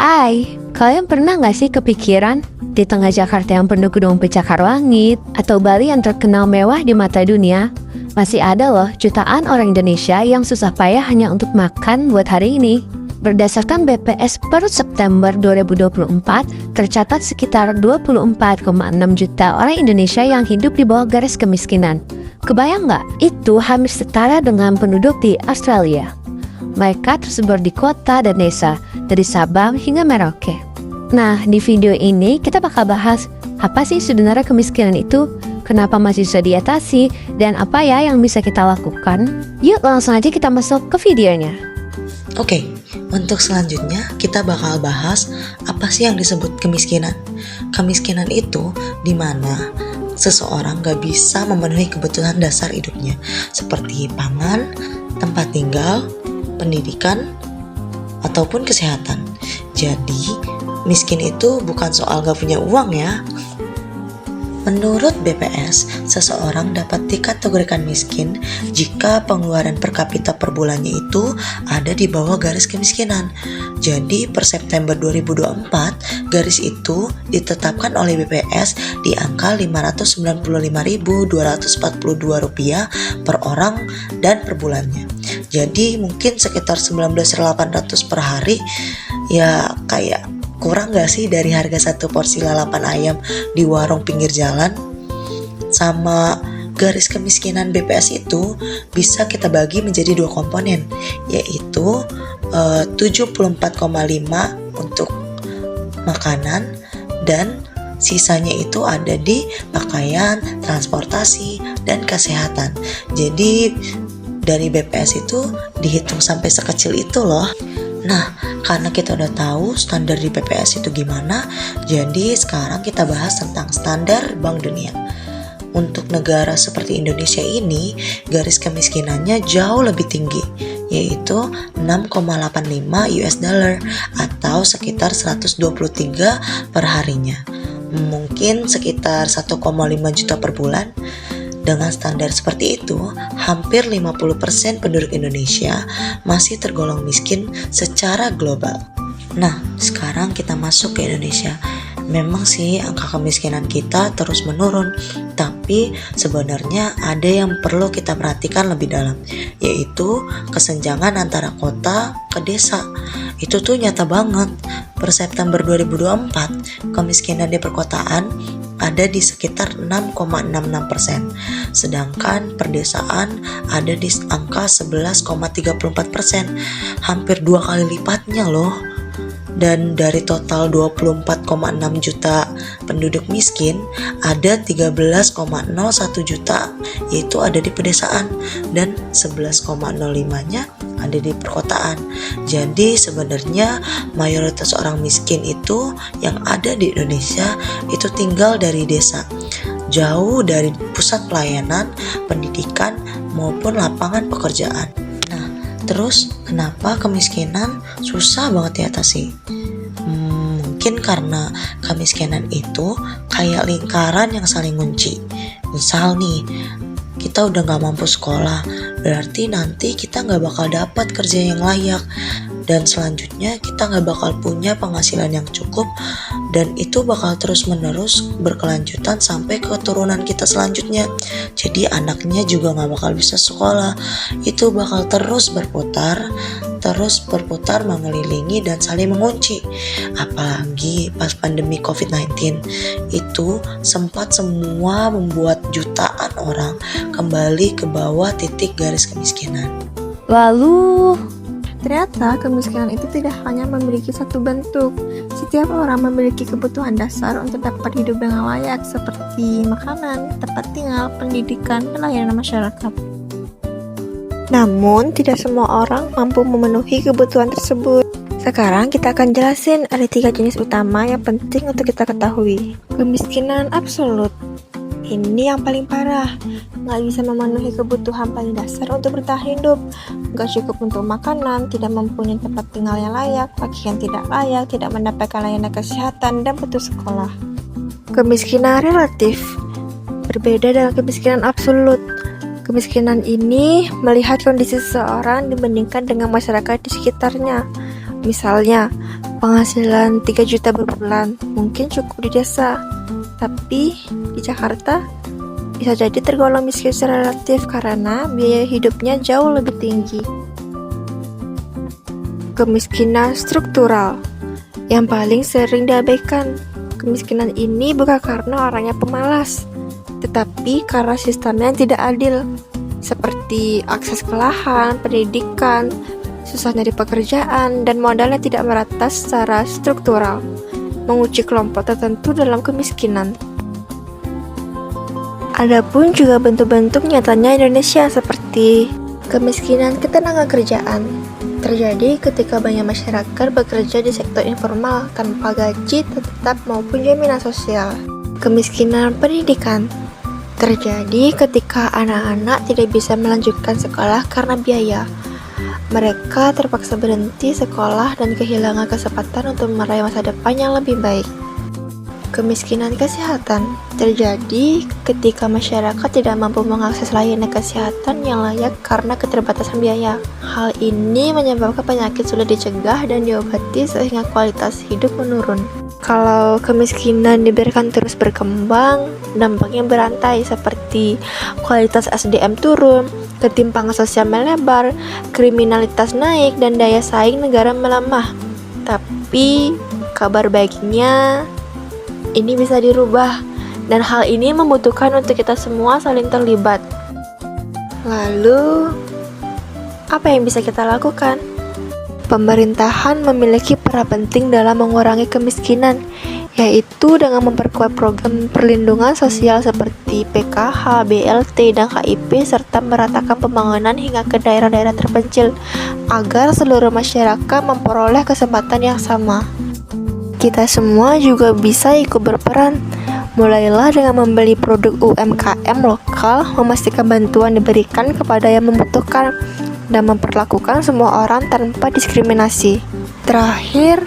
Hai, kalian pernah nggak sih kepikiran di tengah Jakarta yang penuh gedung pencakar langit atau Bali yang terkenal mewah di mata dunia, masih ada loh jutaan orang Indonesia yang susah payah hanya untuk makan buat hari ini. Berdasarkan BPS per September 2024, tercatat sekitar 24,6 juta orang Indonesia yang hidup di bawah garis kemiskinan. Kebayang nggak? Itu hampir setara dengan penduduk di Australia. Mereka tersebar di kota dan desa, dari Sabang hingga Merauke. Nah, di video ini kita bakal bahas apa sih sebenarnya kemiskinan itu, kenapa masih bisa diatasi, dan apa ya yang bisa kita lakukan. Yuk langsung aja kita masuk ke videonya. Oke, untuk selanjutnya kita bakal bahas apa sih yang disebut kemiskinan. Kemiskinan itu dimana seseorang gak bisa memenuhi kebutuhan dasar hidupnya, seperti pangan, tempat tinggal, pendidikan, ataupun kesehatan. Jadi, miskin itu bukan soal gak punya uang ya. Menurut BPS, seseorang dapat dikategorikan miskin jika pengeluaran per kapita per bulannya itu ada di bawah garis kemiskinan. Jadi per September 2024, garis itu ditetapkan oleh BPS di angka Rp595.242 per orang dan per bulannya. Jadi mungkin sekitar 19.800 per hari, ya kayak kurang gak sih dari harga satu porsi lalapan ayam di warung pinggir jalan? Sama garis kemiskinan BPS itu bisa kita bagi menjadi dua komponen, yaitu 74,5 untuk makanan dan sisanya itu ada di pakaian, transportasi, dan kesehatan. Jadi dari BPS itu dihitung sampai sekecil itu loh. Nah, karena kita udah tahu standar di BPS itu gimana, jadi sekarang kita bahas tentang standar Bank Dunia. Untuk negara seperti Indonesia ini, garis kemiskinannya jauh lebih tinggi, yaitu 6,85 US dollar atau sekitar 123 per harinya. Mungkin sekitar 1,5 juta per bulan. Dengan standar seperti itu, hampir 50% penduduk Indonesia masih tergolong miskin secara global. Nah, sekarang kita masuk ke Indonesia. Memang sih angka kemiskinan kita terus menurun, tapi sebenarnya ada yang perlu kita perhatikan lebih dalam, yaitu kesenjangan antara kota ke desa. Itu tuh nyata banget. Per September 2024, kemiskinan di perkotaan ada di sekitar 6,66%, sedangkan perdesaan ada di angka 11,34%, hampir 2 kali lipatnya loh. Dan dari total 24,6 juta penduduk miskin, ada 13,01 juta yaitu ada di pedesaan dan 11,05-nya ada di perkotaan. Jadi sebenarnya mayoritas orang miskin itu yang ada di Indonesia itu tinggal dari desa, jauh dari pusat pelayanan, pendidikan maupun lapangan pekerjaan. Nah, terus kenapa kemiskinan susah banget diatasi? Mungkin karena kemiskinan itu kayak lingkaran yang saling kunci. Misal nih, kita udah gak mampu sekolah, berarti nanti kita gak bakal dapat kerja yang layak, dan selanjutnya kita gak bakal punya penghasilan yang cukup, dan itu bakal terus menerus berkelanjutan sampai ke keturunan kita selanjutnya. Jadi anaknya juga gak bakal bisa sekolah. Itu bakal terus berputar mengelilingi dan saling mengunci. Apalagi pas pandemi COVID-19 itu sempat semua membuat jutaan orang kembali ke bawah titik garis kemiskinan. Lalu, ternyata kemiskinan itu tidak hanya memiliki satu bentuk. Setiap orang memiliki kebutuhan dasar untuk dapat hidup dengan layak, seperti makanan, tempat tinggal, pendidikan, dan layanan masyarakat. Namun, tidak semua orang mampu memenuhi kebutuhan tersebut. Sekarang kita akan jelasin ada 3 jenis utama yang penting untuk kita ketahui. Kemiskinan absolut. Ini yang paling parah. Nggak bisa memenuhi kebutuhan paling dasar untuk bertahan hidup. Nggak cukup untuk makanan, tidak mempunyai tempat tinggal yang layak, pakaian tidak layak, tidak mendapatkan layanan kesehatan, dan putus sekolah. Kemiskinan relatif. Berbeda dengan kemiskinan absolut. Kemiskinan ini melihat kondisi seseorang dibandingkan dengan masyarakat di sekitarnya. Misalnya, penghasilan 3 juta per bulan mungkin cukup di desa, tapi di Jakarta bisa jadi tergolong miskin secara relatif karena biaya hidupnya jauh lebih tinggi. Kemiskinan struktural yang paling sering diabaikan. Kemiskinan ini bukan karena orangnya pemalas, tetapi karena sistemnya yang tidak adil, seperti akses ke lahan, pendidikan, susah nyari pekerjaan, dan modalnya tidak merata secara struktural, menguji kelompok tertentu dalam kemiskinan. Adapun juga bentuk-bentuk nyatanya Indonesia seperti kemiskinan ketenaga kerjaan. Terjadi ketika banyak masyarakat bekerja di sektor informal tanpa gaji tetap maupun jaminan sosial. Kemiskinan pendidikan terjadi ketika anak-anak tidak bisa melanjutkan sekolah karena biaya. Mereka terpaksa berhenti sekolah dan kehilangan kesempatan untuk meraih masa depan yang lebih baik. Kemiskinan kesehatan terjadi ketika masyarakat tidak mampu mengakses layanan kesehatan yang layak karena keterbatasan biaya. Hal ini menyebabkan penyakit sulit dicegah dan diobati sehingga kualitas hidup menurun. Kalau kemiskinan dibiarkan terus berkembang, dampaknya berantai seperti kualitas SDM turun, ketimpangan sosial melebar, kriminalitas naik, dan daya saing negara melemah. Tapi kabar baiknya ini bisa dirubah, dan hal ini membutuhkan untuk kita semua saling terlibat. Lalu, apa yang bisa kita lakukan? Pemerintahan memiliki peran penting dalam mengurangi kemiskinan, yaitu dengan memperkuat program perlindungan sosial seperti PKH, BLT, dan KIP, serta meratakan pembangunan hingga ke daerah-daerah terpencil, agar seluruh masyarakat memperoleh kesempatan yang sama. Kita semua juga bisa ikut berperan. Mulailah dengan membeli produk UMKM lokal, memastikan bantuan diberikan kepada yang membutuhkan, dan memperlakukan semua orang tanpa diskriminasi. Terakhir,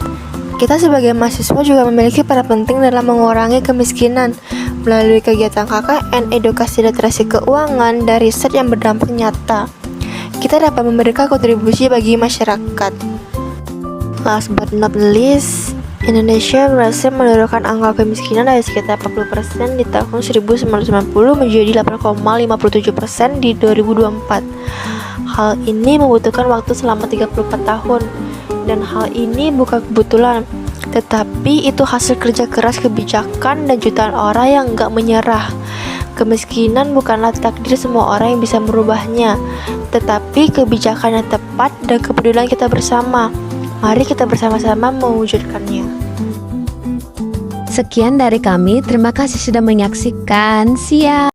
kita sebagai mahasiswa juga memiliki peran penting dalam mengurangi kemiskinan melalui kegiatan KKN, edukasi literasi keuangan, dan riset yang berdampak nyata. Kita dapat memberikan kontribusi bagi masyarakat. Last but not least, Indonesia berhasil menurunkan angka kemiskinan dari sekitar 40% di tahun 1990 menjadi 8,57% di 2024. Hal ini membutuhkan waktu selama 34 tahun, dan hal ini bukan kebetulan, tetapi itu hasil kerja keras kebijakan dan jutaan orang yang gak menyerah. Kemiskinan bukanlah takdir semua orang yang bisa merubahnya, tetapi kebijakan yang tepat dan kepedulian kita bersama. Mari kita bersama-sama mewujudkannya. Sekian dari kami, terima kasih sudah menyaksikan. Siap.